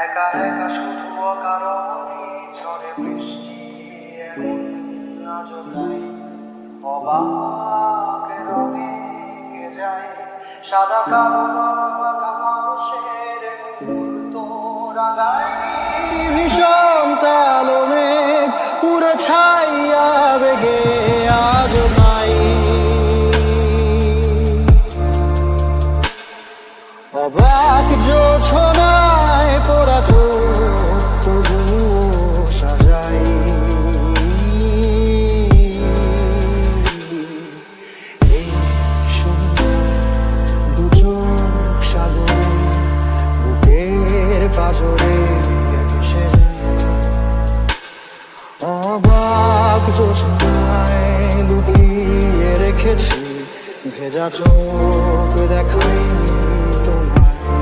একা একা শুধু অকারণে ঝড়ে বৃষ্টি এমন আজও নাই অবাক রঙে কে যায় সাদা কালো বাঁকা মানুষের মুহূর্ত রাগায় ভীষণ কালো মেঘ পুরে ছাইয়া বেগে আজ নাই অবাক জোছনায় পোড়া চোখ তবুও সাজাই এই সুন্দর দুজন সাগরে বুকের পাজরে ভেসে যায় অবাক জোছনায় লুকিয়ে রেখেছি ভেজা চোখ দেখাই তোমায়